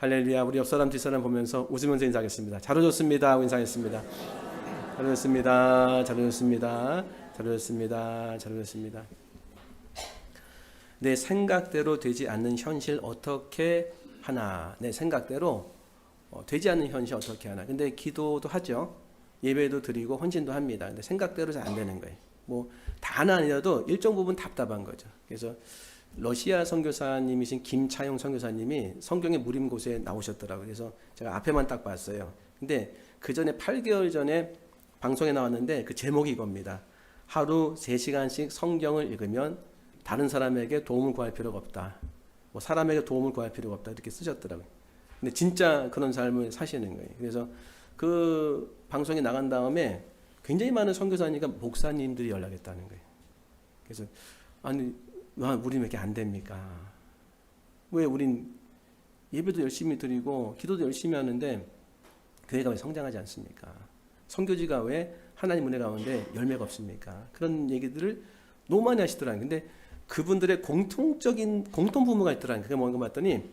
할렐루야. 우리 옆 사람 뒷사람 보면서 웃으면서 인사하겠습니다. 잘 오셨습니다 하고 인사하겠습니다. 잘 오셨습니다. 잘 오셨습니다. 잘 오셨습니다. 잘 오셨습니다. 내 생각대로 되지 않는 현실 어떻게 하나. 내 생각대로 되지 않는 현실 어떻게 하나. 근데 기도도 하죠. 예배도 드리고 헌신도 합니다. 근데 생각대로 잘 안 되는 거예요. 뭐 다는 아니라도 일정 부분 답답한 거죠. 그래서 러시아 선교사님이신 김차용 선교사님이 성경의 무림곳에 나오셨더라고요. 그래서 제가 앞에만 딱 봤어요. 근데 그 전에 8개월 전에 방송에 나왔는데 그 제목이 이겁니다. 하루 3시간씩 성경을 읽으면 다른 사람에게 도움을 구할 필요가 없다. 뭐 사람에게 도움을 구할 필요가 없다. 이렇게 쓰셨더라고요. 근데 진짜 그런 삶을 사시는 거예요. 그래서 그 방송에 나간 다음에 굉장히 많은 선교사님과 목사님들이 연락했다는 거예요. 그래서 아니 우리 왜 이렇게 안 됩니까? 왜 우린 예배도 열심히 드리고 기도도 열심히 하는데 교회가 왜 성장하지 않습니까? 선교지가 왜 하나님 은혜 가운데 열매가 없습니까? 그런 얘기들을 너무 많이 하시더라고요. 근데 그분들의 공통 부모가 있더라고요. 그게 뭔가 봤더니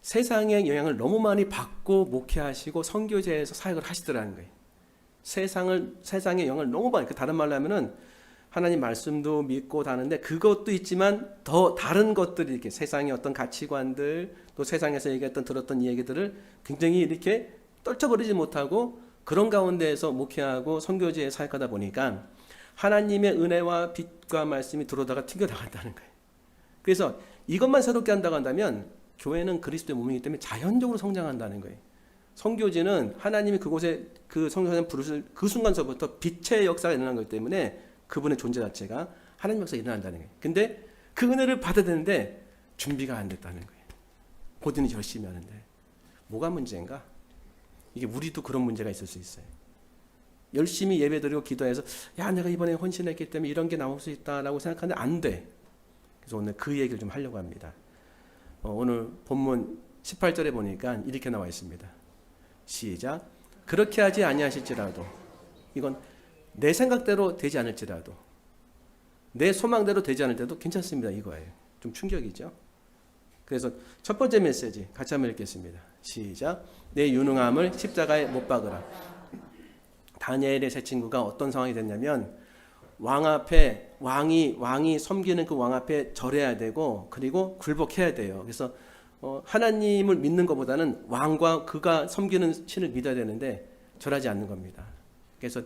세상의 영향을 너무 많이 받고 목회하시고 선교제에서 사역을 하시더라는 거예요. 세상의 영향을 너무 많이, 다른 말로 하면은 하나님 말씀도 믿고 다는데 그것도 있지만 더 다른 것들이 이렇게 세상의 어떤 가치관들 또 세상에서 얘기했던 들었던 이야기들을 굉장히 이렇게 떨쳐버리지 못하고 그런 가운데에서 목회하고 선교지에 사역하다 보니까 하나님의 은혜와 빛과 말씀이 들어오다가 튕겨나간다는 거예요. 그래서 이것만 새롭게 한다고 한다면 교회는 그리스도의 몸이기 때문에 자연적으로 성장한다는 거예요. 선교지는 하나님이 그곳에 그 선교사님 부르실 그 순간서부터 빛의 역사가 일어난 거기 때문에 그분의 존재 자체가 하나님 역사가 일어난다는 거예요. 근데 그 은혜를 받아야 되는데 준비가 안 됐다는 거예요. 본인이 열심히 하는데 뭐가 문제인가? 이게 우리도 그런 문제가 있을 수 있어요. 열심히 예배드리고 기도해서 야 내가 이번에 헌신했기 때문에 이런 게 나올 수 있다라고 생각하는데 안 돼. 그래서 오늘 그 얘기를 좀 하려고 합니다. 오늘 본문 18절에 보니까 이렇게 나와 있습니다. 시작. 그렇게 하지 아니하실지라도 이건 내 생각대로 되지 않을지라도 내 소망대로 되지 않을 때도 괜찮습니다. 이거예요. 좀 충격이죠. 그래서 첫 번째 메시지 같이 한번 읽겠습니다. 시작. 내 유능함을 십자가에 못 박으라. 다니엘의 세 친구가 어떤 상황이 됐냐면 왕 앞에 왕이 섬기는 그 왕 앞에 절해야 되고 그리고 굴복해야 돼요. 그래서 하나님을 믿는 것보다는 왕과 그가 섬기는 신을 믿어야 되는데 절하지 않는 겁니다. 그래서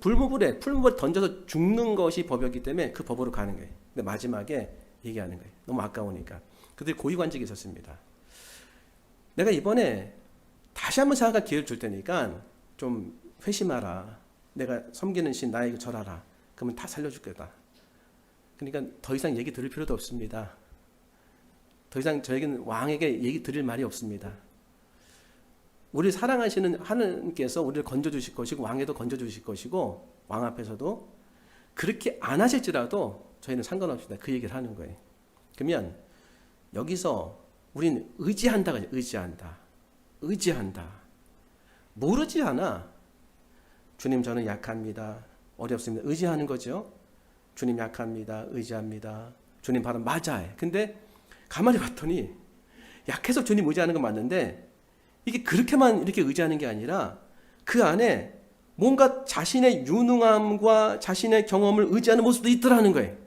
풀무불에 던져서 죽는 것이 법이었기 때문에 그 법으로 가는 거예요. 근데 마지막에 얘기하는 거예요. 너무 아까우니까. 그들이 고위관직이 있었습니다. 내가 이번에 다시 한번 생각할 기회를 줄 테니까 좀 회심하라. 내가 섬기는 신 나에게 절하라. 그러면 다 살려줄 거다. 그러니까 더 이상 얘기 들을 필요도 없습니다. 더 이상 저에게는 왕에게 얘기 드릴 말이 없습니다. 우리를 사랑하시는 하나님께서 우리를 건져주실 것이고 왕에도 건져주실 것이고 왕 앞에서도 그렇게 안 하실지라도 저희는 상관없습니다. 그 얘기를 하는 거예요. 그러면 여기서 우리는 의지한다가 의지한다. 모르지 않아. 주님 저는 약합니다. 어렵습니다. 의지하는 거죠. 주님 약합니다. 의지합니다. 주님 바로 맞아요. 근데 가만히 봤더니 약해서 주님 의지하는 건 맞는데 이게 그렇게만 이렇게 의지하는 게 아니라 그 안에 뭔가 자신의 유능함과 자신의 경험을 의지하는 모습도 있더라는 거예요.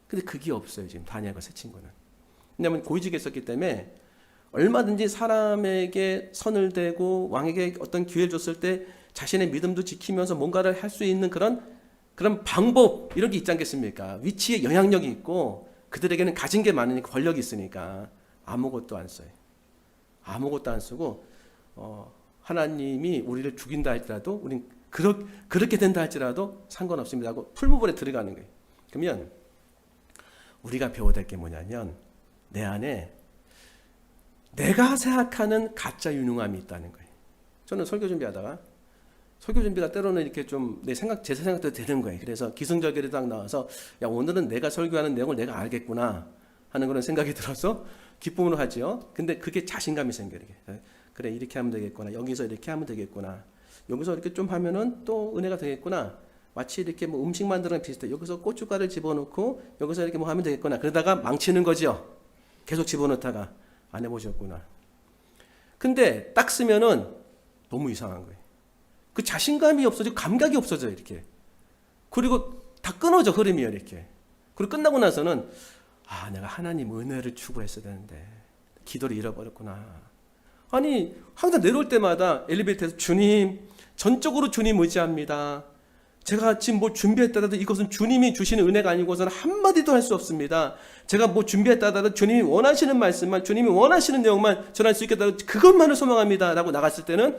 근데 그게 없어요. 지금 다니엘과 세 친구는. 왜냐하면 고위직에 있었기 때문에 얼마든지 사람에게 선을 대고 왕에게 어떤 기회를 줬을 때 자신의 믿음도 지키면서 뭔가를 할 수 있는 그런 방법 이런 게 있지 않겠습니까? 위치에 영향력이 있고 그들에게는 가진 게 많으니까 권력이 있으니까 아무것도 안 써요. 아무것도 안 쓰고 하나님이 우리를 죽인다 할지라도 우린 그렇게 된다 할지라도 상관없습니다 하고 풀무불에 들어가는 거예요. 그러면 우리가 배워야 될 게 뭐냐면 내 안에 내가 생각하는 가짜 유능함이 있다는 거예요. 저는 설교 준비하다가 설교 준비가 때로는 이렇게 좀 제 생각대로 되는 거예요. 그래서 기승전결이 딱 나와서 야 오늘은 내가 설교하는 내용을 내가 알겠구나 하는 그런 생각이 들어서 기쁨으로 하죠. 근데 그게 자신감이 생겨요. 그래 이렇게 하면 되겠구나. 여기서 이렇게 하면 되겠구나. 여기서 이렇게 좀 하면은 또 은혜가 되겠구나. 마치 이렇게 뭐 음식 만드는 비슷해. 여기서 고춧가루를 집어넣고 여기서 이렇게 뭐 하면 되겠구나. 그러다가 망치는 거죠. 계속 집어넣다가 안 해보셨구나. 근데 딱 쓰면은 너무 이상한 거예요. 그 자신감이 없어지고 감각이 없어져요, 이렇게. 그리고 다 끊어져, 흐름이 이렇게. 그리고 끝나고 나서는 내가 하나님 은혜를 추구했어야 되는데 기도를 잃어버렸구나. 아니, 항상 내려올 때마다 엘리베이터에서 주님, 전적으로 주님 의지합니다. 제가 지금 뭐 준비했다라도 이것은 주님이 주시는 은혜가 아니고서는 한마디도 할 수 없습니다. 제가 뭐 준비했다라도 주님이 원하시는 말씀만, 주님이 원하시는 내용만 전할 수 있겠다고 그것만을 소망합니다. 라고 나갔을 때는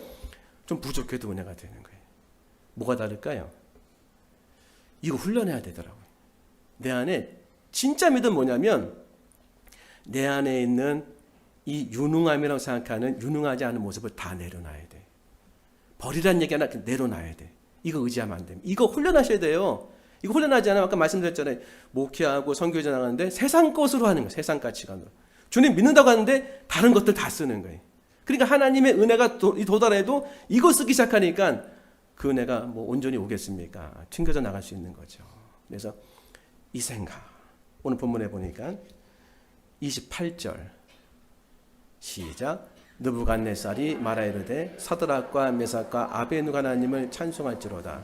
좀 부족해도 은혜가 되는 거예요. 뭐가 다를까요? 이거 훈련해야 되더라고요. 내 안에 진짜 믿음 뭐냐면 내 안에 있는 이 유능함이라고 생각하는 유능하지 않은 모습을 다 내려놔야 돼. 버리란 얘기 하나 내려놔야 돼. 이거 의지하면 안 됩니다. 이거 훈련하셔야 돼요. 이거 훈련하지 않으면 아까 말씀드렸잖아요. 목회하고 선교제 나가는데 세상 것으로 하는 거예요. 세상 가치관으로. 주님 믿는다고 하는데 다른 것들 다 쓰는 거예요. 그러니까 하나님의 은혜가 도달해도 이거 쓰기 시작하니까 그 은혜가 뭐 온전히 오겠습니까? 튕겨져 나갈 수 있는 거죠. 그래서 이 생각. 오늘 본문에 보니까 28절 시작. 느부갓네살이 말하 이르되 서드락과 메삭과 아베누가나님을 찬송할지로다.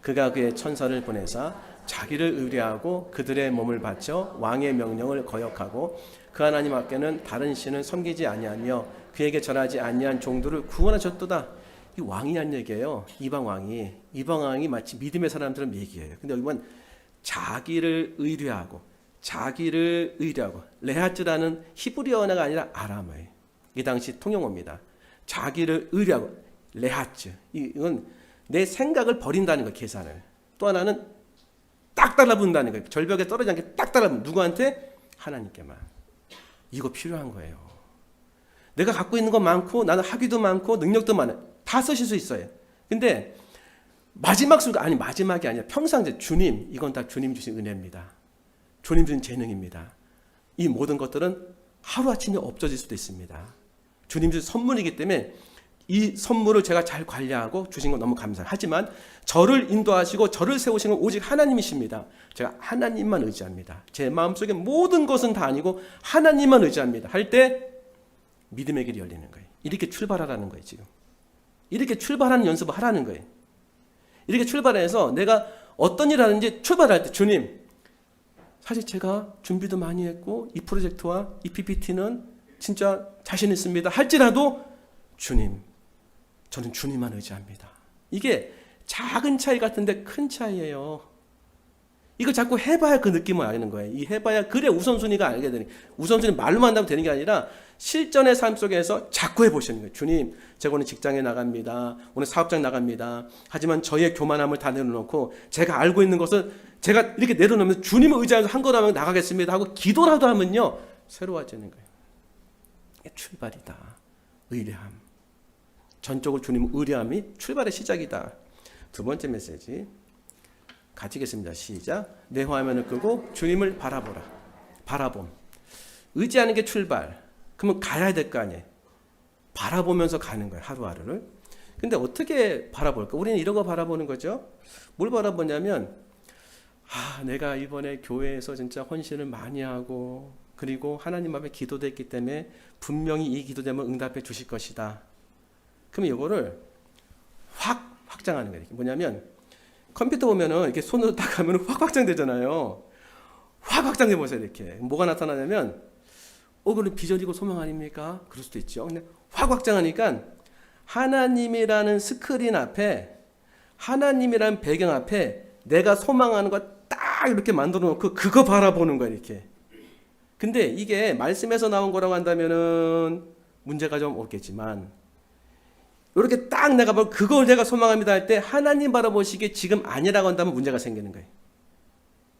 그가 그의 천사를 보내사 자기를 의뢰하고 그들의 몸을 바쳐 왕의 명령을 거역하고 그 하나님 앞에는 다른 신을 섬기지 아니하며 그에게 절하지 아니한 종들을 구원하셨도다. 이 왕이 한 얘기예요. 이방 왕이 마치 믿음의 사람들은 얘기예요. 근데 여기 보면 자기를 의뢰하고 레하츠라는 히브리어 언어가 아니라 아람어예요. 이 당시 통용어입니다. 자기를 의뢰하고 레하츠. 이건 내 생각을 버린다는 거예요. 계산을. 또 하나는 딱 달라붙는다는 거예요. 절벽에 떨어지지 않게 딱 달라붙는. 누구한테? 하나님께만. 이거 필요한 거예요. 내가 갖고 있는 거 많고 나는 학위도 많고 능력도 많아요. 다 쓰실 수 있어요. 근데 마지막 순간, 아니 마지막이 아니라 평상시 주님, 이건 다 주님 주신 은혜입니다. 주님 주신 재능입니다. 이 모든 것들은 하루아침에 없어질 수도 있습니다. 주님 주신 선물이기 때문에 이 선물을 제가 잘 관리하고 주신 건 너무 감사해요. 하지만 저를 인도하시고 저를 세우신 건 오직 하나님이십니다. 제가 하나님만 의지합니다. 제 마음속에 모든 것은 다 아니고 하나님만 의지합니다. 할 때 믿음의 길이 열리는 거예요. 이렇게 출발하라는 거예요. 지금 이렇게 출발하는 연습을 하라는 거예요. 이렇게 출발해서 내가 어떤 일을 하는지 출발할 때 주님, 사실 제가 준비도 많이 했고 이 프로젝트와 이 PPT는 진짜 자신 있습니다. 할지라도 주님, 저는 주님만 의지합니다. 이게 작은 차이 같은데 큰 차이예요. 이거 자꾸 해봐야 그 느낌을 알는 거예요. 이 해봐야 그래 우선순위가 알게 되는. 우선순위 말로만 한다고 되는 게 아니라 실전의 삶 속에서 자꾸 해보시는 거예요. 주님, 제가 오늘 직장에 나갑니다. 오늘 사업장 나갑니다. 하지만 저의 교만함을 다 내려놓고 제가 알고 있는 것을 제가 이렇게 내려놓으면서 주님을 의지하면서 한 거라면 나가겠습니다 하고 기도라도 하면요. 새로워지는 거예요. 이게 출발이다. 의뢰함. 전적으로 주님 의뢰함이 출발의 시작이다. 두 번째 메시지. 같이 읽겠습니다. 시작. 내 화면을 끄고 주님을 바라보라. 바라봄. 의지하는 게 출발. 그러면 가야 될 거 아니에요. 바라보면서 가는 거예요. 하루하루를. 근데 어떻게 바라볼까? 우리는 이런 거 바라보는 거죠. 뭘 바라보냐면 내가 이번에 교회에서 진짜 헌신을 많이 하고 그리고 하나님 앞에 기도됐기 때문에 분명히 이 기도되면 응답해 주실 것이다. 그러면 이거를 확 확장하는 거예요. 뭐냐면 컴퓨터 보면은 이렇게 손으로 딱 하면 확 확장되잖아요. 확 확장돼 보세요. 이렇게 뭐가 나타나냐면 그건 비전이고 소망 아닙니까? 그럴 수도 있죠. 근데 확 확장하니까 하나님이라는 스크린 앞에 하나님이라는 배경 앞에 내가 소망하는 거 딱 이렇게 만들어 놓고 그거 바라보는 거예요. 이렇게. 근데 이게 말씀에서 나온 거라고 한다면은 문제가 좀 없겠지만 이렇게 딱 내가 그걸 내가 소망합니다 할 때 하나님 바라보시기에 지금 아니라고 한다면 문제가 생기는 거예요.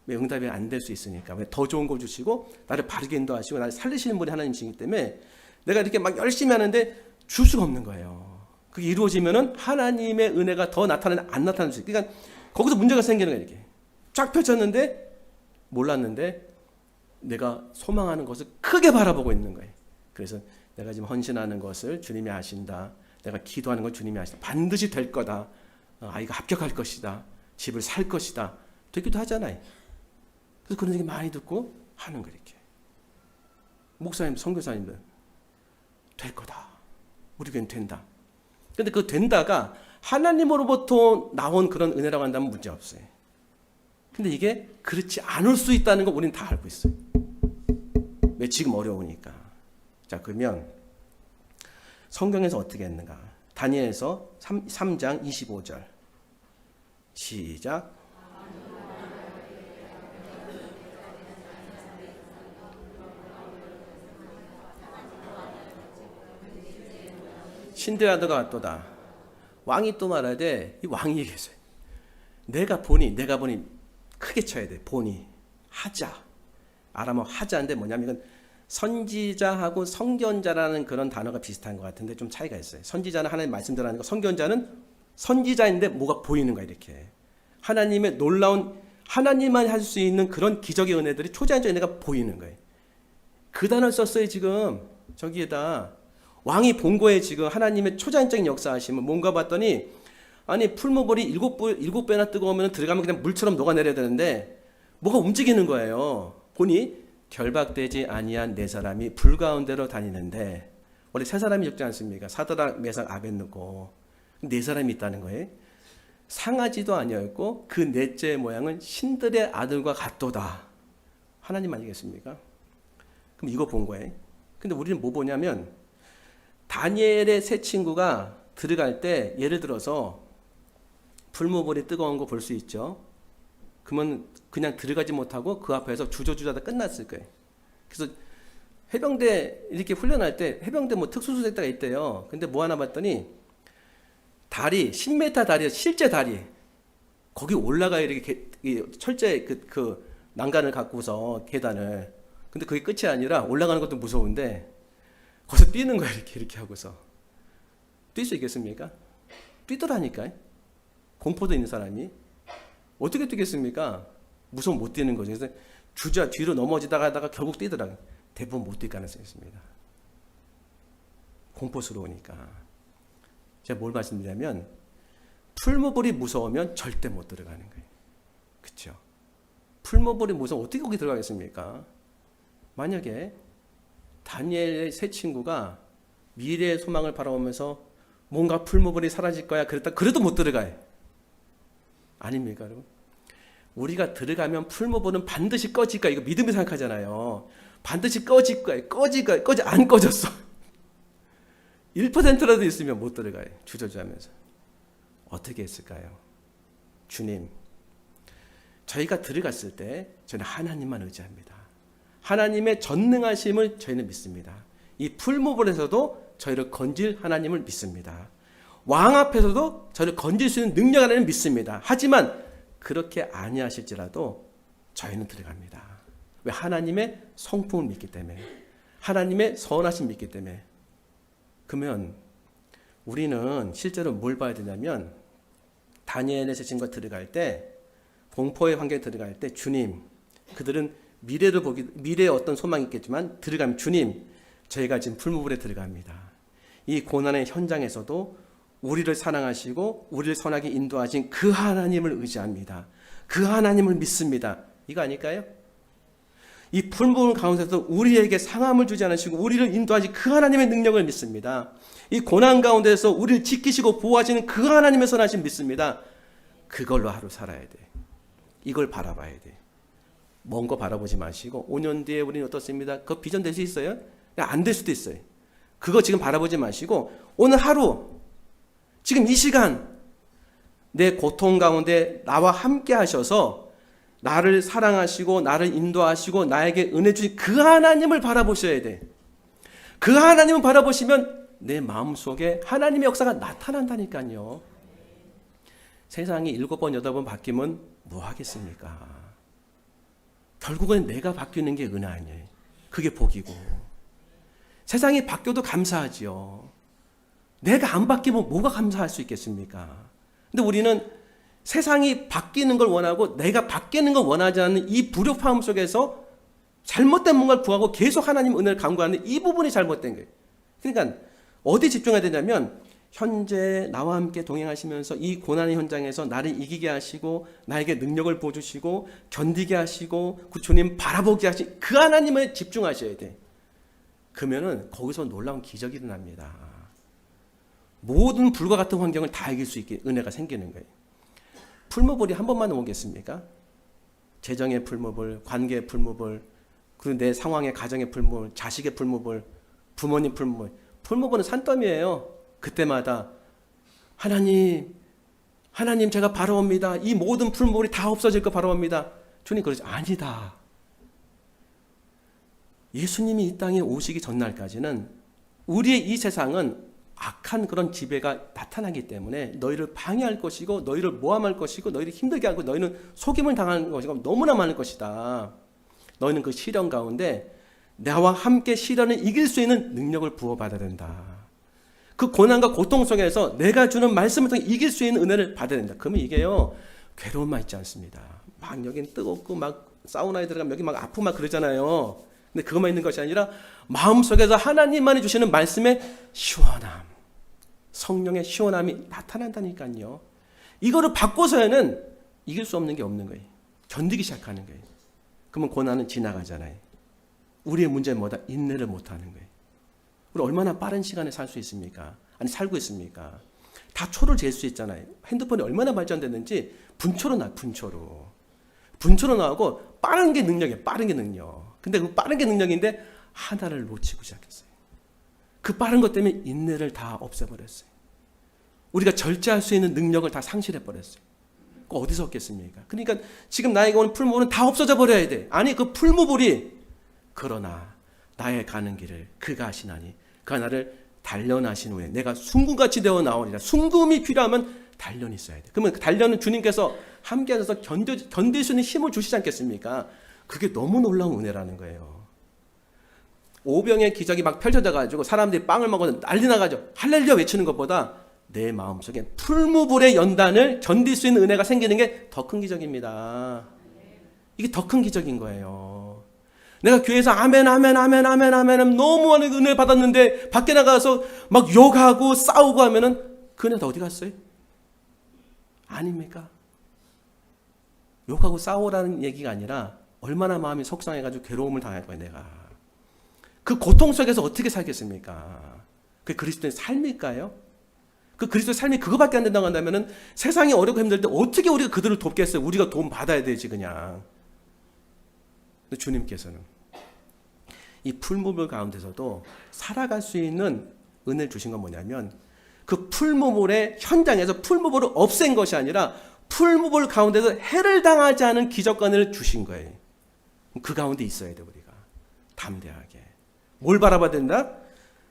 왜? 응답이 안 될 수 있으니까. 왜? 더 좋은 거 주시고 나를 바르게 인도하시고 나를 살리시는 분이 하나님이시기 때문에 내가 이렇게 막 열심히 하는데 줄 수가 없는 거예요. 그게 이루어지면은 하나님의 은혜가 더 나타나는 안 나타날 수 있어요. 그러니까 거기서 문제가 생기는 거예요. 이렇게 쫙 펼쳤는데 몰랐는데 내가 소망하는 것을 크게 바라보고 있는 거예요. 그래서 내가 지금 헌신하는 것을 주님이 아신다. 내가 기도하는 걸 주님이 아신다. 반드시 될 거다. 아이가 합격할 것이다. 집을 살 것이다. 되기도 하잖아요. 그래서 그런 얘기 많이 듣고 하는 거예요. 이렇게. 목사님, 선교사님들 우리 교회는 된다. 근데 그 된다가 하나님으로부터 나온 그런 은혜라고 한다면 문제 없어요. 근데 이게 그렇지 않을 수 있다는 거 우리는 다 알고 있어요. 왜? 지금 어려우니까. 자, 그러면 성경에서 어떻게 했는가? 다니엘서 3장 25절. 시작. 신데라드가 왔도다. 왕이 또 말하되, 이 왕이 계세요. 내가 보니 크게 쳐야 돼. 보니 하자. 아람어 하자인데 뭐냐면 이건 선지자하고 선견자라는 그런 단어가 비슷한 것 같은데 좀 차이가 있어요. 선지자는 하나님 말씀 전하는 거, 선견자는 선지자인데 뭐가 보이는 거야. 이렇게 하나님의 놀라운, 하나님만 할 수 있는 그런 기적의 은혜들이, 초자연적 은혜가 보이는 거예요. 그 단어를 썼어요. 지금 저기에다 왕이 본 거에 지금 하나님의 초자연적인 역사하시면 뭔가 봤더니, 아니 풀무불이 일곱 배나 뜨거우면 들어가면 그냥 물처럼 녹아내려야 되는데 뭐가 움직이는 거예요. 보니 결박되지 아니한 네 사람이 불 가운데로 다니는데, 원래 세 사람이 적지 않습니까? 사드락, 메삭, 아벳느고. 네 사람이 있다는 거예요. 상하지도 아니었고 그 넷째 모양은 신들의 아들과 같도다. 하나님 아니겠습니까? 그럼 이거 본 거예요. 근데 우리는 뭐 보냐면, 다니엘의 세 친구가 들어갈 때 예를 들어서 풀무불이 뜨거운 거 볼 수 있죠. 그러면 그냥 들어가지 못하고 그 앞에서 주저주저하다 끝났을 거예요. 그래서 해병대 이렇게 훈련할 때 해병대 뭐 특수수색대가 있대요. 근데 뭐 하나 봤더니 다리 10m 다리, 실제 다리 거기 올라가야 이렇게 철제 그 난간을 갖고서 계단을. 근데 그게 끝이 아니라 올라가는 것도 무서운데 거기서 뛰는 거야. 이렇게 하고서 뛸 수 있겠습니까? 뛰더라니까요. 공포도 있는 사람이 어떻게 뛰겠습니까? 무서워 못 뛰는 거죠. 그래서 주저 뒤로 넘어지다가 하다가 결국 뛰더라고요. 대부분 못 뛸 가능성이 있습니다. 공포스러우니까. 제가 뭘 말씀드리냐면, 풀무불이 무서우면 절대 못 들어가는 거예요. 그렇죠? 풀무불이 무서우면 어떻게 거기 들어가겠습니까? 만약에 다니엘의 세 친구가 미래의 소망을 바라보면서 뭔가 풀무불이 사라질 거야 그래도 못 들어가요. 아닙니까, 여러분? 우리가 들어가면 풀무불은 반드시 꺼질 거야. 이거 믿음이 생각하잖아요. 반드시 꺼질 거야. 안 꺼졌어. 1%라도 있으면 못 들어가요. 주저주하면서. 어떻게 했을까요? 주님, 저희가 들어갔을 때 저는 하나님만 의지합니다. 하나님의 전능하심을 저희는 믿습니다. 이 풀무불에서도 저희를 건질 하나님을 믿습니다. 왕 앞에서도 저를 건질 수 있는 능력 하나님을 믿습니다. 하지만 그렇게 아니하실지라도 저희는 들어갑니다. 왜? 하나님의 성품을 믿기 때문에, 하나님의 선하심 믿기 때문에. 그러면 우리는 실제로 뭘 봐야 되냐면, 다니엘의 세 친구가 들어갈 때, 공포의 환경에 들어갈 때, 주님, 그들은 미래의 어떤 소망이 있겠지만 들어가면, 주님, 저희가 지금 풀무불에 들어갑니다. 이 고난의 현장에서도 우리를 사랑하시고 우리를 선하게 인도하신 그 하나님을 의지합니다. 그 하나님을 믿습니다. 이거 아닐까요? 이 풀무불 가운데서도 우리에게 상함을 주지 않으시고 우리를 인도하신 그 하나님의 능력을 믿습니다. 이 고난 가운데서 우리를 지키시고 보호하시는 그 하나님의 선하심 믿습니다. 그걸로 하루 살아야 돼. 이걸 바라봐야 돼. 먼 거 바라보지 마시고 5년 뒤에 우리는 어떻습니다? 그거 비전 될 수 있어요? 안 될 수도 있어요. 그거 지금 바라보지 마시고 오늘 하루, 지금 이 시간 내 고통 가운데 나와 함께 하셔서 나를 사랑하시고 나를 인도하시고 나에게 은혜 주신 그 하나님을 바라보셔야 돼. 그 하나님을 바라보시면 내 마음속에 하나님의 역사가 나타난다니까요. 세상이 7번 8번 바뀌면 뭐 하겠습니까? 결국은 내가 바뀌는 게 은혜 아니에요. 그게 복이고. 세상이 바뀌어도 감사하지요. 내가 안 바뀌면 뭐가 감사할 수 있겠습니까? 근데 우리는 세상이 바뀌는 걸 원하고 내가 바뀌는 걸 원하지 않는 이 불협화음 속에서 잘못된 뭔가를 구하고 계속 하나님 은혜를 간구하는 이 부분이 잘못된 거예요. 그러니까 어디 집중해야 되냐면 현재 나와 함께 동행하시면서 이 고난의 현장에서 나를 이기게 하시고 나에게 능력을 보여주시고 견디게 하시고 주님 바라보게 하신 그 하나님에 집중하셔야 돼. 그러면은 거기서 놀라운 기적이 일어납니다. 모든 불과 같은 환경을 다 이길 수 있게 은혜가 생기는 거예요. 풀무불이 한 번만 오겠습니까? 재정의 풀무불, 관계의 풀무불, 그리고 내 상황의 가정의 풀무불, 자식의 풀무불, 부모님 풀무불. 풀무불은 산더미예요. 그때마다 하나님 제가 바라옵니다. 이 모든 풀무불이 다 없어질 거 바라옵니다. 주님 그러지 아니다. 예수님이 이 땅에 오시기 전날까지는 우리의 이 세상은 악한 그런 지배가 나타나기 때문에 너희를 방해할 것이고 너희를 모함할 것이고 너희를 힘들게 하고 너희는 속임을 당하는 것이고 너무나 많을 것이다. 너희는 그 시련 가운데 나와 함께 시련을 이길 수 있는 능력을 부어받아야 된다. 그 고난과 고통 속에서 내가 주는 말씀을 통해 이길 수 있는 은혜를 받아야 된다. 그러면 이게요, 괴로움만 있지 않습니다. 막 여긴 뜨겁고 막 사우나에 들어가면 여기 막 아프고 막 그러잖아요. 근데 그것만 있는 것이 아니라 마음속에서 하나님만이 주시는 말씀의 시원함, 성령의 시원함이 나타난다니까요. 이거를 바꿔서는 이길 수 없는 게 없는 거예요. 견디기 시작하는 거예요. 그러면 고난은 지나가잖아요. 우리의 문제는 뭐다? 인내를 못하는 거예요. 우리 얼마나 빠른 시간에 살 수 있습니까? 아니 살고 있습니까? 다 초를 잴 수 있잖아요. 핸드폰이 얼마나 발전됐는지 분초로 나오고 빠른 게 능력이에요. 빠른 게 능력. 근데 그 빠른 게 능력인데 하나를 놓치고 시작했어요. 그 빠른 것 때문에 인내를 다 없애버렸어요. 우리가 절제할 수 있는 능력을 다 상실해버렸어요. 그 어디서 얻겠습니까? 그러니까 지금 나에게 오는 풀무불은 다 없어져 버려야 돼. 아니 그 풀무불이 그러나 나의 가는 길을 그가 하시나니 그가 나를 단련하신 후에 내가 순금같이 되어 나오리라. 순금이 필요하면 단련이 있어야 돼. 그러면 그 단련은 주님께서 함께 하셔서 견딜 수 있는 힘을 주시지 않겠습니까? 그게 너무 놀라운 은혜라는 거예요. 오병의 기적이 막 펼쳐져 가지고 사람들이 빵을 먹어서 난리 나가죠. 할렐루야 외치는 것보다 내 마음속에 풀무불의 연단을 견딜 수 있는 은혜가 생기는 게 더 큰 기적입니다. 이게 더 큰 기적인 거예요. 내가 교회에서 아멘 너무 많은 은혜를 받았는데 밖에 나가서 막 욕하고 싸우고 하면은 그 은혜 다 어디 갔어요? 아닙니까? 욕하고 싸우라는 얘기가 아니라 얼마나 마음이 속상해가지고 괴로움을 당할 거예요, 내가. 그 고통 속에서 어떻게 살겠습니까? 그게 그리스도의 삶일까요? 그 그리스도의 삶이 그거밖에 안 된다고 한다면은 세상이 어렵고 힘들 때 어떻게 우리가 그들을 돕겠어요? 우리가 도움 받아야 되지, 그냥. 근데 주님께서는 이 풀무불 가운데서도 살아갈 수 있는 은혜를 주신 건 뭐냐면 그 풀무불의 현장에서 풀무불을 없앤 것이 아니라 풀무불 가운데서 해를 당하지 않은 기적관을 주신 거예요. 그 가운데 있어야 돼, 우리가. 담대하게. 뭘 바라봐야 된다?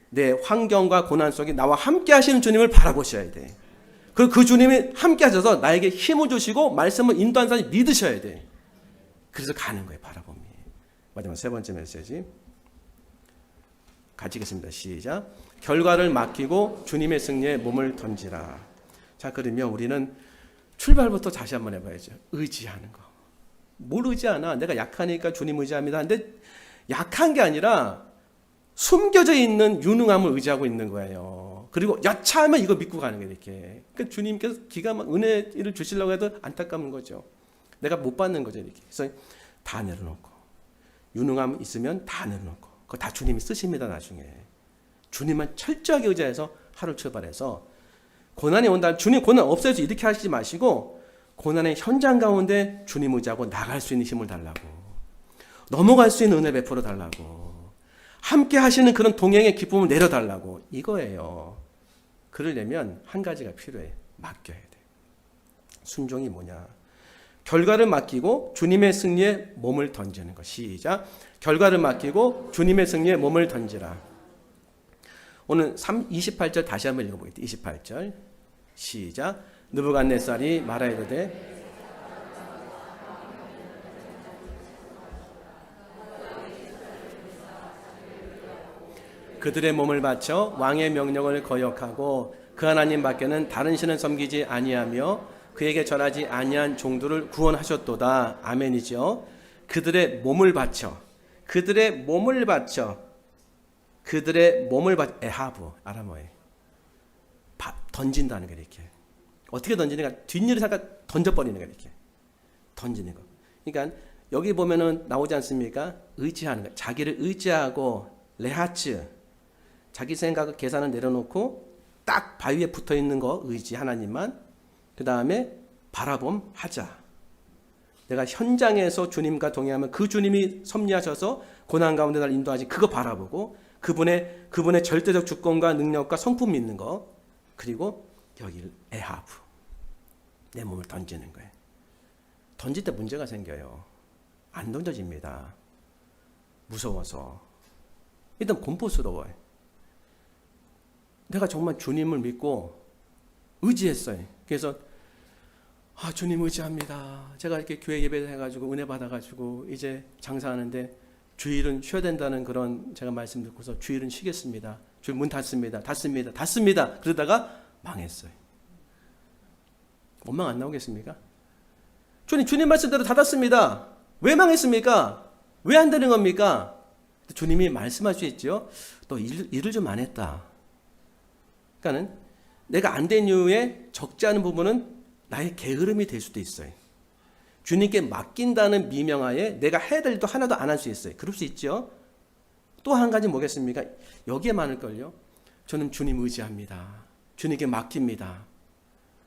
내 환경과 고난 속에 나와 함께 하시는 주님을 바라보셔야 돼. 그리고 그 주님이 함께 하셔서 나에게 힘을 주시고 말씀을 인도하는 사람이 믿으셔야 돼. 그래서 가는 거예요, 바라봄이. 마지막 세 번째 메시지. 같이 읽겠습니다. 시작. 결과를 맡기고 주님의 승리에 몸을 던지라. 자, 그러면 우리는 출발부터 다시 한번 해봐야죠. 의지하는 거. 뭘 의지하나? 내가 약하니까 주님 의지합니다. 근데 약한 게 아니라 숨겨져 있는 유능함을 의지하고 있는 거예요. 그리고 여차하면 이거 믿고 가는 거예요, 이렇게. 그러니까 주님께서 기가 막 은혜를 주시려고 해도 안타까운 거죠. 내가 못 받는 거죠, 이렇게. 그래서 다 내려놓고. 유능함 있으면 다 내려놓고. 그거 다 주님이 쓰십니다, 나중에. 주님만 철저하게 의지해서 하루 출발해서 고난이 온다. 주님 고난 없애서 이렇게 하시지 마시고 고난의 현장 가운데 주님 의지하고 나갈 수 있는 힘을 달라고. 넘어갈 수 있는 은혜 베풀어 달라고. 함께 하시는 그런 동행의 기쁨을 내려달라고. 이거예요. 그러려면 한 가지가 필요해. 맡겨야 돼. 순종이 뭐냐. 결과를 맡기고 주님의 승리에 몸을 던지는 것. 시작. 결과를 맡기고 주님의 승리에 몸을 던지라. 오늘 28절 다시 한번 읽어보겠습니다. 28절 시작. 느부갓네살이 말하이르되 그들의 몸을 바쳐 왕의 명령을 거역하고 그 하나님 밖에는 다른 신을 섬기지 아니하며 그에게 절하지 아니한 종들을 구원하셨도다. 아멘이죠. 그들의 몸을 바쳐 에하브 아람어에 던진다는 거. 이렇게 어떻게 던지는가? 뒷일을 잠깐 던져버리는 거. 이렇게 던지는 거. 그러니까 여기 보면은 나오지 않습니까? 의지하는 거. 자기를 의지하고 레하츠, 자기 생각을 계산을 내려놓고 딱 바위에 붙어 있는 거 의지 하나님만. 그 다음에 바라봄 하자. 내가 현장에서 주님과 동행하면 그 주님이 섭리하셔서 고난 가운데 날 인도하지, 그거 바라보고 그분의 절대적 주권과 능력과 성품 믿는 거. 그리고 여기 에하브, 내 몸을 던지는 거예요. 던질 때 문제가 생겨요. 안 던져집니다. 무서워서. 일단 공포스러워요. 내가 정말 주님을 믿고 의지했어요. 그래서 주님 의지합니다. 제가 이렇게 교회 예배를 해가지고 은혜 받아가지고 이제 장사하는데 주일은 쉬어야 된다는 그런 제가 말씀 듣고서 주일은 쉬겠습니다. 주일 문 닫습니다. 그러다가 망했어요. 원망 안 나오겠습니까? 주님 말씀대로 닫았습니다. 왜 망했습니까? 왜 안 되는 겁니까? 주님이 말씀할 수 있죠. 너 일을 좀 안 했다. 그러니까는 내가 안 된 이유에 적지 않은 부분은 나의 게으름이 될 수도 있어요. 주님께 맡긴다는 미명하에 내가 해야 될 일도 하나도 안 할 수 있어요. 그럴 수 있죠. 또 한 가지 뭐겠습니까? 여기에 많을걸요. 저는 주님 의지합니다. 주님께 맡깁니다.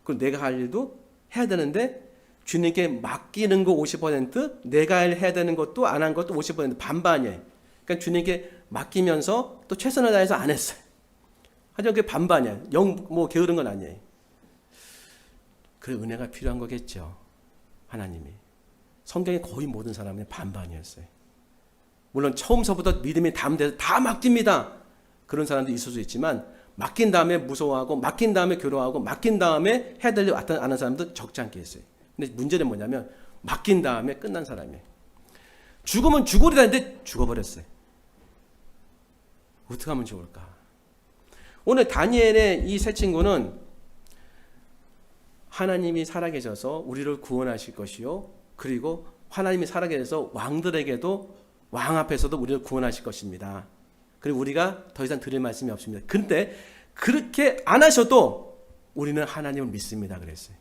그럼 내가 할 일도 해야 되는데 주님께 맡기는 거 50%, 내가 해야 되는 것도 안 한 것도 50% 반반이에요. 그러니까 주님께 맡기면서 또 최선을 다해서 안 했어요. 하지만 그게 반반이에요. 게으른 건 아니에요. 그 은혜가 필요한 거겠죠. 하나님이. 성경의 거의 모든 사람은 반반이었어요. 물론 처음서부터 믿음이 담대해서 다 맡깁니다. 그런 사람도 있을 수 있지만 맡긴 다음에 무서워하고 맡긴 다음에 괴로워하고 맡긴 다음에 해야 될 일 안 하는 사람도 적지 않게 있어요. 근데 문제는 뭐냐면 맡긴 다음에 끝난 사람이에요. 죽으면 죽으리라는데 죽어버렸어요. 어떻게 하면 좋을까? 오늘 다니엘의 이 세 친구는 하나님이 살아계셔서 우리를 구원하실 것이요, 그리고 하나님이 살아계셔서 왕들에게도, 왕 앞에서도 우리를 구원하실 것입니다. 그리고 우리가 더 이상 드릴 말씀이 없습니다. 그런데 그렇게 안 하셔도 우리는 하나님을 믿습니다 그랬어요.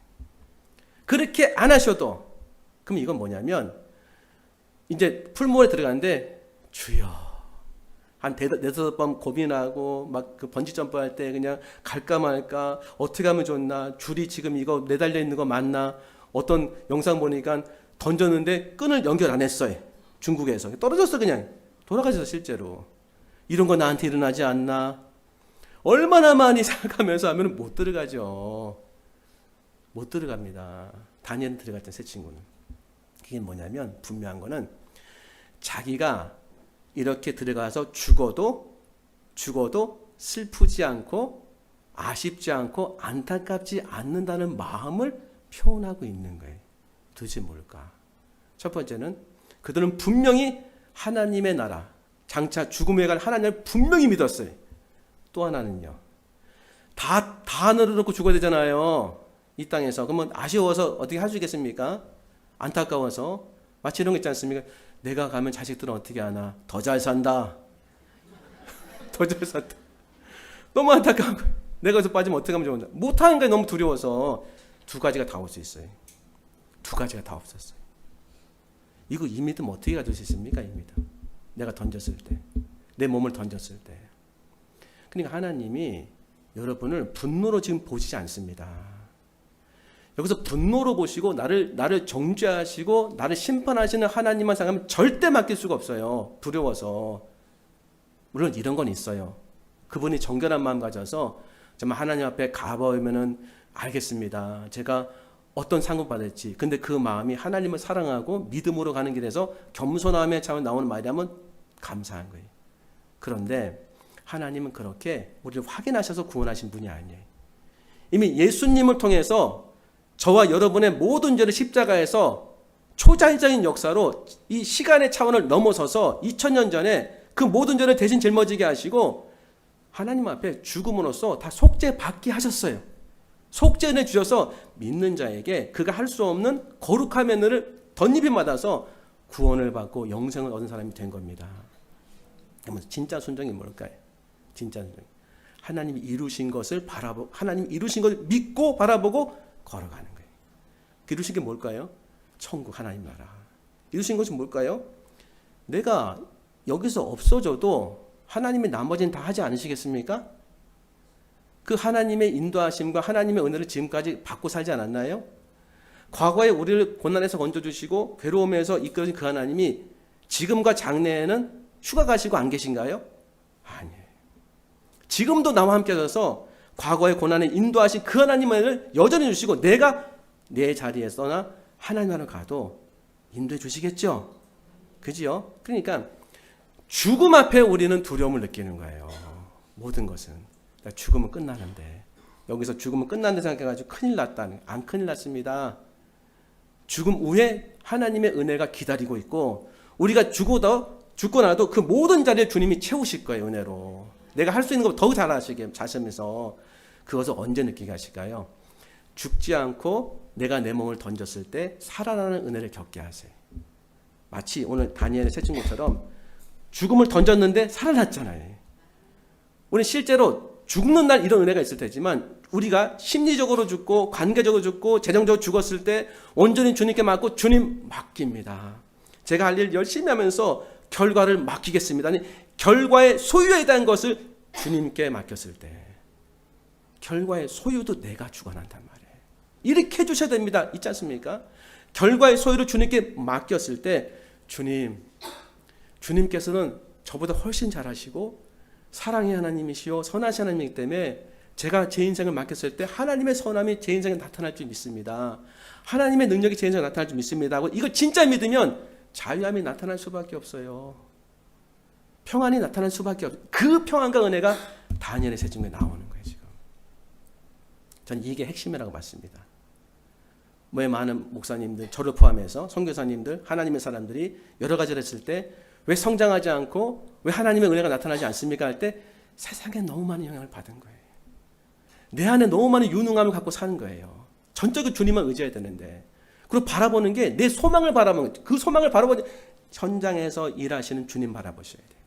그렇게 안 하셔도. 그럼 이건 뭐냐면 이제 풀무원에 들어가는데 주여 한 네다섯 번 고민하고 막 그 번지 점프할 때 그냥 갈까 말까, 어떻게 하면 좋나, 줄이 지금 이거 매달려 있는 거 맞나, 어떤 영상 보니까 던졌는데 끈을 연결 안 했어요. 중국에서 떨어졌어. 그냥 돌아가셔서 실제로. 이런 거 나한테 일어나지 않나. 얼마나 많이 생각하면서 하면 못 들어가죠. 못 들어갑니다. 다니엘은 들어갔던 세 친구는. 그게 뭐냐면 분명한 거는 자기가 이렇게 들어가서 죽어도 슬프지 않고 아쉽지 않고 안타깝지 않는다는 마음을 표현하고 있는 거예요. 도대체 뭘까? 첫 번째는 그들은 분명히 하나님의 나라, 장차 죽음에 갈 하나님을 분명히 믿었어요. 또 하나는요, 다 늘어놓고 죽어야 되잖아요, 이 땅에서. 그러면 아쉬워서 어떻게 할 수 있겠습니까? 안타까워서. 마치 이런 거 있지 않습니까? 내가 가면 자식들은 어떻게 하나? 더 잘 산다. 더 잘 산다. 너무 안타까운 거예요. 내가 여기서 빠지면 어떻게 하면 좋은가? 못하는 게 너무 두려워서 두 가지가 다 올 수 있어요. 두 가지가 다 없었어요. 이거 이 믿음 어떻게 가질 수 있습니까? 이 믿음. 내가 던졌을 때, 내 몸을 던졌을 때. 그러니까 하나님이 여러분을 분노로 지금 보시지 않습니다. 여기서 분노로 보시고 나를 정죄하시고 나를 심판하시는 하나님만 생각하면 절대 맡길 수가 없어요. 두려워서. 물론 이런 건 있어요. 그분이 정결한 마음 가져서 정말 하나님 앞에 가보면은 알겠습니다. 제가 어떤 상급 받을지. 근데 그 마음이 하나님을 사랑하고 믿음으로 가는 길에서 겸손함에 참 나오는 말이라면 감사한 거예요. 그런데 하나님은 그렇게 우리를 확인하셔서 구원하신 분이 아니에요. 이미 예수님을 통해서 저와 여러분의 모든 죄를 십자가에서 초자연적인 역사로 이 시간의 차원을 넘어서서 2000년 전에 그 모든 죄를 대신 짊어지게 하시고 하나님 앞에 죽음으로써 다 속죄 받게 하셨어요. 속죄를 주셔서 믿는 자에게 그가 할 수 없는 거룩한 면을 덧입힘 받아서 구원을 받고 영생을 얻은 사람이 된 겁니다. 그러면 진짜 순종이 뭘까요? 진짜 순종. 하나님이 이루신 것을 바라보고, 하나님이 이루신 것을 믿고 바라보고 걸어가는 거예요. 이루신 게 뭘까요? 천국, 하나님 나라. 이루신 것이 뭘까요? 내가 여기서 없어져도 하나님이 나머지는 다 하지 않으시겠습니까? 그 하나님의 인도하심과 하나님의 은혜를 지금까지 받고 살지 않았나요? 과거에 우리를 고난에서 건져주시고 괴로움에서 이끌어진 그 하나님이 지금과 장래에는 휴가 가시고 안 계신가요? 아니에요. 지금도 나와 함께 하셔서 과거의 고난에 인도하신 그 하나님을 여전히 주시고 내가 내 자리에 서나 하나님 하러 가도 인도해 주시겠죠? 그지요? 그러니까 죽음 앞에 우리는 두려움을 느끼는 거예요. 모든 것은. 죽음은 끝나는데 여기서 죽음은 끝난다 생각해가지고 큰일 났다는, 안 큰일 났습니다. 죽음 후에 하나님의 은혜가 기다리고 있고 우리가 죽고 나도 그 모든 자리에 주님이 채우실 거예요. 은혜로. 내가 할 수 있는 것 더 잘하시게 자시면서 그것을 언제 느끼게 하실까요? 죽지 않고 내가 내 몸을 던졌을 때 살아나는 은혜를 겪게 하세요. 마치 오늘 다니엘의 세 친구처럼 죽음을 던졌는데 살아났잖아요. 우리 실제로 죽는 날 이런 은혜가 있을 테지만 우리가 심리적으로 죽고 관계적으로 죽고 재정적으로 죽었을 때 온전히 주님께 맡고 주님 맡깁니다. 제가 할 일 열심히 하면서 결과를 맡기겠습니다. 아니, 결과의 소유에 대한 것을 주님께 맡겼을 때 결과의 소유도 내가 주관한단 말이에요. 이렇게 해주셔야 됩니다. 있지 않습니까? 결과의 소유를 주님께 맡겼을 때 주님께서는 저보다 훨씬 잘하시고 사랑의 하나님이시요 선하신 하나님이기 때문에 제가 제 인생을 맡겼을 때 하나님의 선함이 제 인생에 나타날 줄 믿습니다. 하나님의 능력이 제 인생에 나타날 줄 믿습니다 하고 이걸 진짜 믿으면 자유함이 나타날 수밖에 없어요. 평안이 나타날 수밖에 없어요. 그 평안과 은혜가 다니엘의 세 친구에 나오는 거예요. 지금 저는 이게 핵심이라고 봤습니다. 왜 많은 목사님들, 저를 포함해서 선교사님들, 하나님의 사람들이 여러 가지를 했을 때 왜 성장하지 않고 왜 하나님의 은혜가 나타나지 않습니까? 할 때 세상에 너무 많은 영향을 받은 거예요. 내 안에 너무 많은 유능함을 갖고 사는 거예요. 전적으로 주님만 의지해야 되는데. 그리고 바라보는 게 내 소망을 바라보는, 그 소망을 바라보는 현장에서 일하시는 주님 바라보셔야 돼요.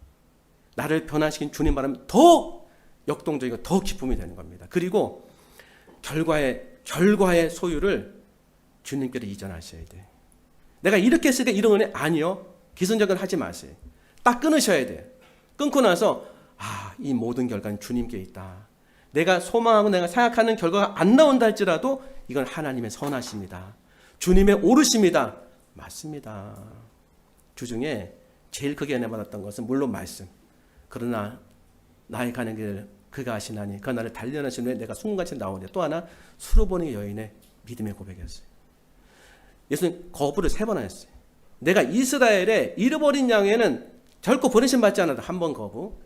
나를 변화시킨 주님 바라보면 더 역동적이고 더 기쁨이 되는 겁니다. 그리고 결과의 소유를 주님께로 이전하셔야 돼요. 내가 이렇게 했을 때 이런 은혜 아니요. 기선적으로 하지 마세요. 딱 끊으셔야 돼요. 끊고 나서 이 모든 결과는 주님께 있다. 내가 소망하고 내가 생각하는 결과가 안 나온다 할지라도 이건 하나님의 선하십니다. 주님의 오르십니다. 맞습니다. 주중에 제일 크게 은혜 받았던 것은 물론 말씀. 그러나 나의 가는 길 그가 아시나니 그가 나를 단련하신 후에 내가 순간같이 나오는데 또 하나 수로보니 여인의 믿음의 고백이었어요. 예수님 거부를 3번 하셨어요. 내가 이스라엘에 잃어버린 양에는 결코 버리심 받지 않았다. 1번 거부.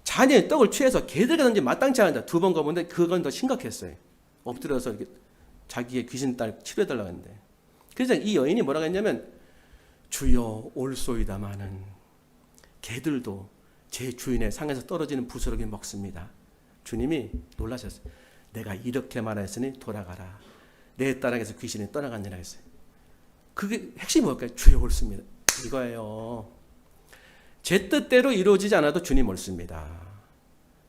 자녀의 떡을 취해서 개들에게 던지 마땅치 않다. 2번 거부인데 그건 더 심각했어요. 엎드려서 이렇게 자기의 귀신 딸 치료해달라고 했는데. 그래서 이 여인이 뭐라고 했냐면 주여 올소이다마는 개들도 제 주인의 상에서 떨어지는 부스러기 먹습니다. 주님이 놀라셨어요. 내가 이렇게 말했으니 돌아가라. 내 딸에게서 귀신이 떠나갔느라 했어요. 그게 핵심이 뭘까요? 주여 옳습니다. 이거예요. 제 뜻대로 이루어지지 않아도 주님 옳습니다.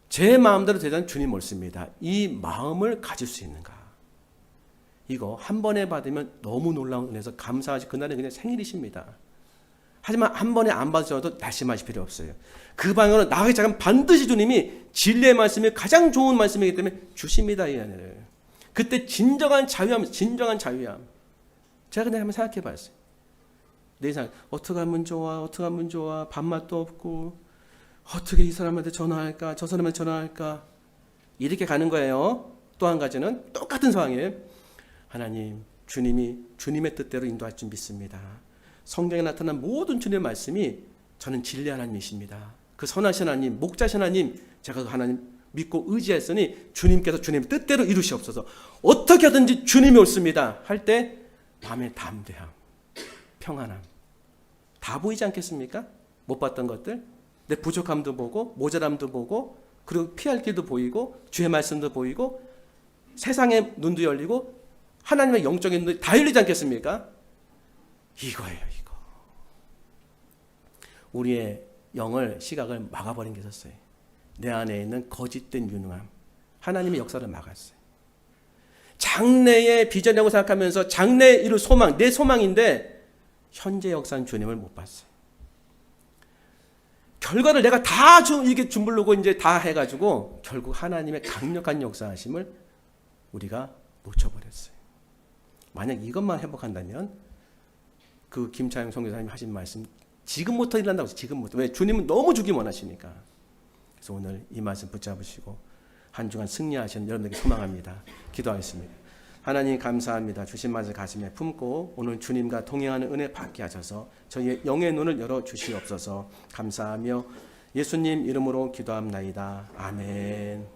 제 마음대로 되지 않아도 주님 옳습니다. 이 마음을 가질 수 있는가? 이거 한 번에 받으면 너무 놀라운 은혜에서 감사하시 그날은 그냥 생일이십니다. 하지만 한 번에 안 받으셔도 날심하실 필요 없어요. 그 방향으로 나가기 시작하면 반드시 주님이 진리의 말씀이 가장 좋은 말씀이기 때문에 주십니다. 이 은혜를. 그때 진정한 자유함. 제가 그냥 한번 생각해 봤어요. 내 인생 어떻게 하면 좋아 밥맛도 없고 어떻게 이 사람한테 전화할까 저 사람한테 전화할까 이렇게 가는 거예요. 또 한 가지는 똑같은 상황이에요. 하나님 주님이 주님의 뜻대로 인도할 줄 믿습니다. 성경에 나타난 모든 주님의 말씀이 저는 진리 하나님이십니다. 그 선하신 하나님 목자신 하나님 제가 그 하나님 믿고 의지했으니 주님께서 주님의 뜻대로 이루시옵소서. 어떻게 하든지 주님이 옳습니다 할 때 마음의 담대함, 평안함 다 보이지 않겠습니까? 못 봤던 것들 내 부족함도 보고 모자람도 보고 그리고 피할 길도 보이고 주의 말씀도 보이고 세상의 눈도 열리고 하나님의 영적인 눈이 다 열리지 않겠습니까? 이거예요. 이거 우리의 영을 시각을 막아버린 게 있었어요. 내 안에 있는 거짓된 유능함 하나님의 역사를 막았어요. 장래의 비전이라고 생각하면서 장래에 이룰 소망 내 소망인데 현재 역사는 주님을 못 봤어요. 결과를 내가 다 이게 주물르고 이제 다 해가지고 결국 하나님의 강력한 역사하심을 우리가 놓쳐버렸어요. 만약 이것만 회복한다면 그 김차영 선교사님이 하신 말씀 지금부터 일어난다고 했어요. 지금부터. 왜? 주님은 너무 주기 원하시니까. 그래서 오늘 이 말씀 붙잡으시고 한 주간 승리하시는 여러분에게 소망합니다. 기도하겠습니다. 하나님 감사합니다. 주신 말씀 가슴에 품고 오늘 주님과 동행하는 은혜 받게 하셔서 저희의 영의 눈을 열어 주시옵소서. 감사하며 예수님 이름으로 기도합나이다. 아멘.